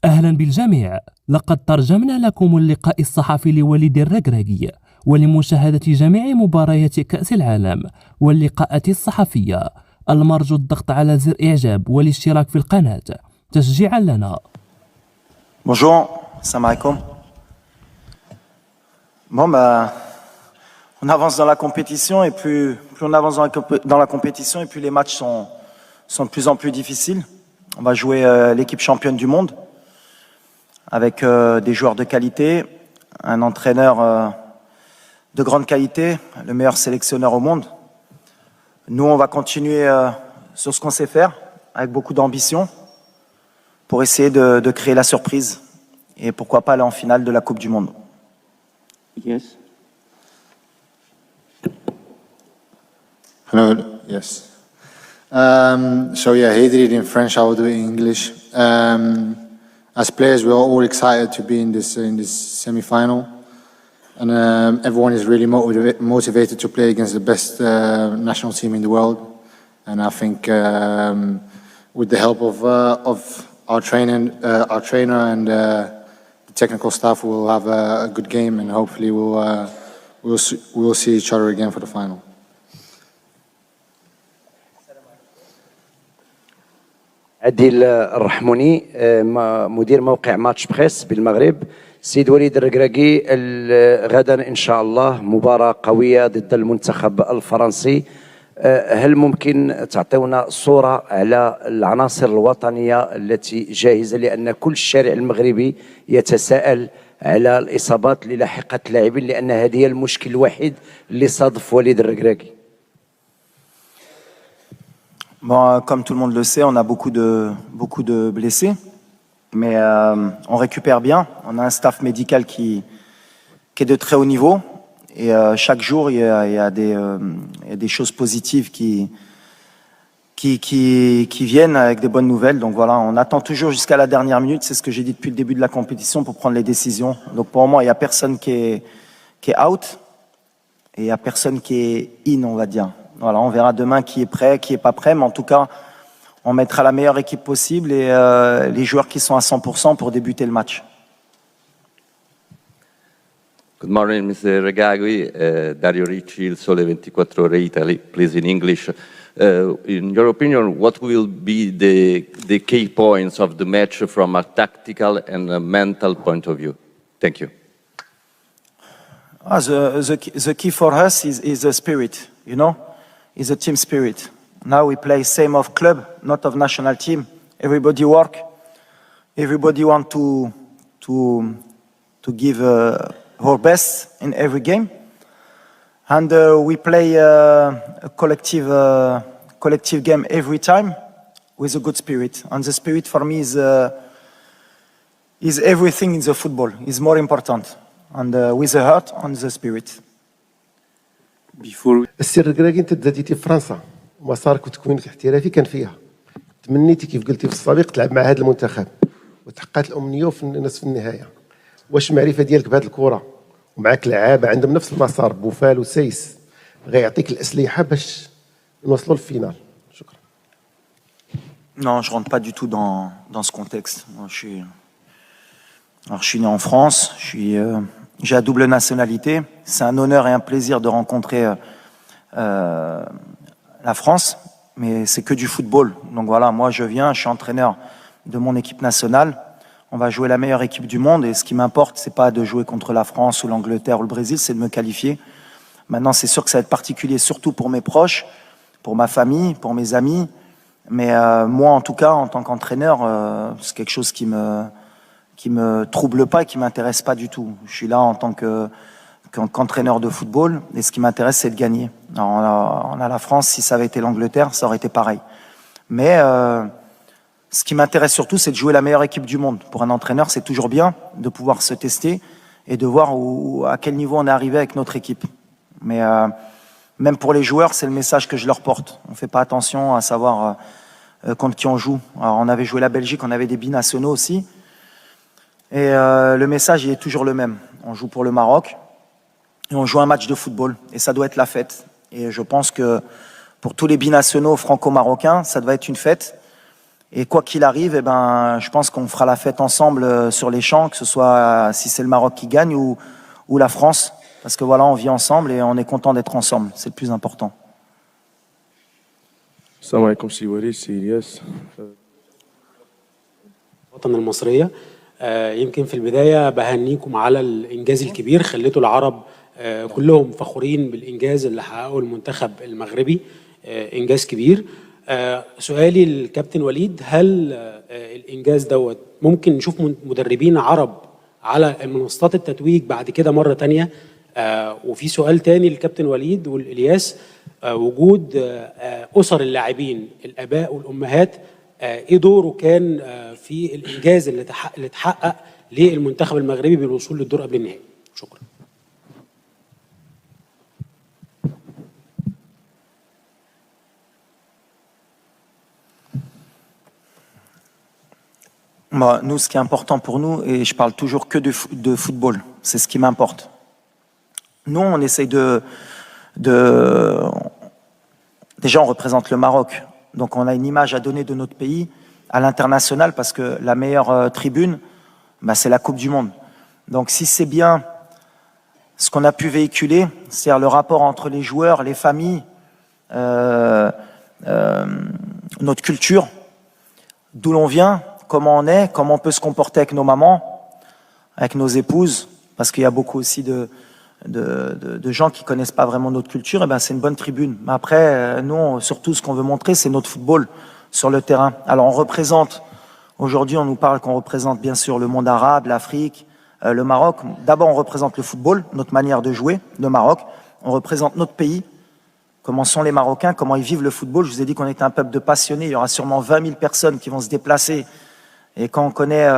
أهلا بالجميع. لقد ترجمنا لكم اللقاء الصحفي لوليد الركراكي ولمشاهدة جميع مباريات كأس العالم واللقاءات الصحفية. المرجو الضغط على زر إعجاب والاشتراك في القناة تشجيعا لنا. Bonjour, salam alaikum. Bon, on avance dans la compétition et plus on avance dans la compétition et plus les matchs sont de plus en plus difficiles. On va jouer l'équipe championne du monde avec des joueurs de qualité, un entraîneur de grande qualité, le meilleur sélectionneur au monde. Nous, on va continuer sur ce qu'on sait faire avec beaucoup d'ambition pour essayer de créer la surprise et pourquoi pas aller en finale de la Coupe du Monde. Yes. Hello, yes. So yeah, he did it in French, I will do it in English. As players, we are all excited to be in this semi-final. And everyone is really motivated to play against the best national team in the world. And I think with the help of our trainer and the technical staff, we'll have a good game, and hopefully we'll see each other again for the final. عديل الرحموني مدير موقع ماتش بريس بالمغرب. سيد وليد الركراكي، غدا إن شاء الله مباراة قوية ضد المنتخب الفرنسي. هل ممكن تعطيونا صورة على العناصر الوطنية التي جاهزة، لأن كل الشارع المغربي يتساءل على الإصابات اللي لاحقت اللاعبين، لأن هذه هي المشكل الوحيد اللي صادف وليد الركراكي. Bon, comme tout le monde le sait, on a beaucoup de blessés, mais on récupère bien. On a un staff médical qui est de très haut niveau, et chaque jour il y a des choses positives qui viennent avec des bonnes nouvelles. Donc voilà, on attend toujours jusqu'à la dernière minute. C'est ce que j'ai dit depuis le début de la compétition pour prendre les décisions. Donc pour le moment, il n'y a personne qui est out et il n'y a personne qui est in, on va dire. Voilà, on verra demain qui est prêt, qui est pas prêt, mais en tout cas, on mettra la meilleure équipe possible et les joueurs qui sont à 100% pour débuter le match. Good morning, Mr. Regragui. Dario Ricci, Il Sole 24 Ore Italy, please in English. In your opinion, what will be the key points of the match from a tactical and a mental point of view? Thank you. The key for us is the spirit, you know? Is a team spirit. Now we play same of club, not of national team. Everybody work. Everybody want to give our best in every game. And we play a collective game every time with a good spirit. And the spirit for me is everything in the football. Is more important. And with the heart and the spirit. السي الركراكي، انت تزاديتي في فرنسا، مسارك وتكوينك الاحترافي كان فيها. تمنيتي كيف قلتي في السابق تلعب مع هذا المنتخب، وتحققت الامنيه في نصف النهايه. واش المعرفه ديالك بهذه الكره ومعك لعابه عندهم نفس المسار، بوفال وسيس، غيعطيك الاسلحه باش نوصلوا للفينال؟ شكرا. Non, je rentre pas du tout dans ce contexte. Moi, je suis né en France, j'ai la double nationalité. C'est un honneur et un plaisir de rencontrer la France, mais c'est que du football. Donc voilà, moi je suis entraîneur de mon équipe nationale. On va jouer la meilleure équipe du monde, et ce qui m'importe, c'est pas de jouer contre la France ou l'Angleterre ou le Brésil, c'est de me qualifier. Maintenant, c'est sûr que ça va être particulier, surtout pour mes proches, pour ma famille, pour mes amis. Mais moi, en tout cas, en tant qu'entraîneur, c'est quelque chose qui me trouble pas et qui m'intéresse pas du tout. Je suis là en tant qu'entraîneur de football, et ce qui m'intéresse, c'est de gagner. Alors, on a la France, si ça avait été l'Angleterre, ça aurait été pareil. Mais ce qui m'intéresse surtout, c'est de jouer la meilleure équipe du monde. Pour un entraîneur, c'est toujours bien de pouvoir se tester et de voir à quel niveau on est arrivé avec notre équipe. Mais même pour les joueurs, c'est le message que je leur porte. On fait pas attention à savoir contre qui on joue. Alors, on avait joué la Belgique, on avait des binationaux aussi. Et le message, il est toujours le même. On joue pour le Maroc et on joue un match de football. Et ça doit être la fête. Et je pense que pour tous les binationaux franco-marocains, ça doit être une fête. Et quoi qu'il arrive, eh ben, je pense qu'on fera la fête ensemble sur les champs, que ce soit si c'est le Maroc qui gagne ou la France. Parce que voilà, on vit ensemble et on est content d'être ensemble. C'est le plus important. السلام عليكم سي وليد سي الياس. الوطن المصرية يمكن في البداية بهنيكم على الإنجاز الكبير، خليتوا العرب كلهم فخورين بالإنجاز اللي حققه المنتخب المغربي، إنجاز كبير. سؤالي للكابتن وليد، هل الإنجاز دوت ممكن نشوف مدربين عرب على منصات التتويج بعد كده مرة تانية؟ وفي سؤال تاني للكابتن وليد والإلياس، وجود أسر اللاعبين الآباء والأمهات إيه دوره كان في الإنجاز اللي اتحقق للمنتخب المغربي بالوصول للدور قبل النهائي؟ شكرا. Bah, nous, ce qui est important pour nous, et je parle toujours que de football, c'est ce qui m'importe. Nous, on essaye Déjà, on représente le Maroc, donc on a une image à donner de notre pays à l'international, parce que la meilleure tribune, bah, c'est la Coupe du Monde. Donc si c'est bien ce qu'on a pu véhiculer, c'est-à-dire le rapport entre les joueurs, les familles, notre culture, d'où l'on vient, comment on est, comment on peut se comporter avec nos mamans, avec nos épouses, parce qu'il y a beaucoup aussi de gens qui connaissent pas vraiment notre culture, et ben c'est une bonne tribune. Mais après, nous, surtout, ce qu'on veut montrer, c'est notre football sur le terrain. Alors, on représente, aujourd'hui, on nous parle qu'on représente bien sûr le monde arabe, l'Afrique, le Maroc. D'abord, on représente le football, notre manière de jouer, le Maroc. On représente notre pays, comment sont les Marocains, comment ils vivent le football. Je vous ai dit qu'on était un peuple de passionnés. Il y aura sûrement 20 000 personnes qui vont se déplacer. Et quand on connaît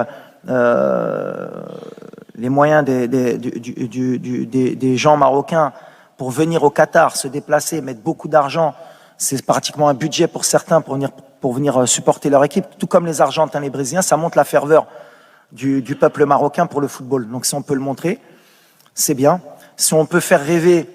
les moyens des gens marocains pour venir au Qatar, se déplacer, mettre beaucoup d'argent, c'est pratiquement un budget pour certains pour venir supporter leur équipe, tout comme les Argentins, les Brésiliens, ça montre la ferveur du peuple marocain pour le football. Donc si on peut le montrer, c'est bien. Si on peut faire rêver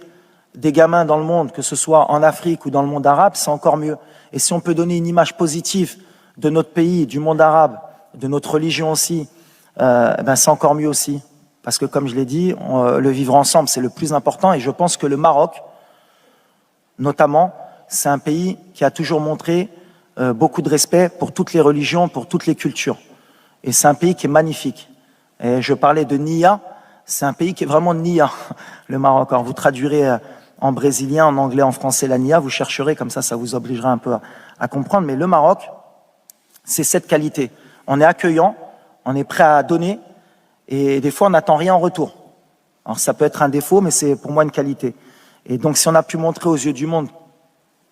des gamins dans le monde, que ce soit en Afrique ou dans le monde arabe, c'est encore mieux. Et si on peut donner une image positive de notre pays, du monde arabe, de notre religion aussi, ben c'est encore mieux aussi. Parce que comme je l'ai dit, le vivre ensemble, c'est le plus important. Et je pense que le Maroc, notamment, c'est un pays qui a toujours montré beaucoup de respect pour toutes les religions, pour toutes les cultures. Et c'est un pays qui est magnifique. Et je parlais de Nia, c'est un pays qui est vraiment Nia, le Maroc. Alors vous traduirez en brésilien, en anglais, en français la Nia, vous chercherez, comme ça, ça vous obligera un peu à comprendre. Mais le Maroc, c'est cette qualité. On est accueillant, on est prêt à donner, et des fois on n'attend rien en retour. Alors ça peut être un défaut, mais c'est pour moi une qualité. Et donc si on a pu montrer aux yeux du monde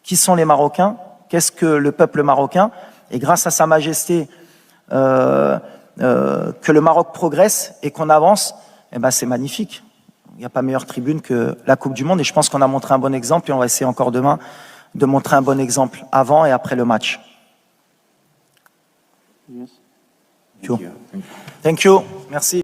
qui sont les Marocains, qu'est-ce que le peuple marocain, et grâce à Sa Majesté, que le Maroc progresse et qu'on avance, eh ben c'est magnifique. Il n'y a pas meilleure tribune que la Coupe du Monde, et je pense qu'on a montré un bon exemple, et on va essayer encore demain de montrer un bon exemple avant et après le match. Yes. Thank you. Merci.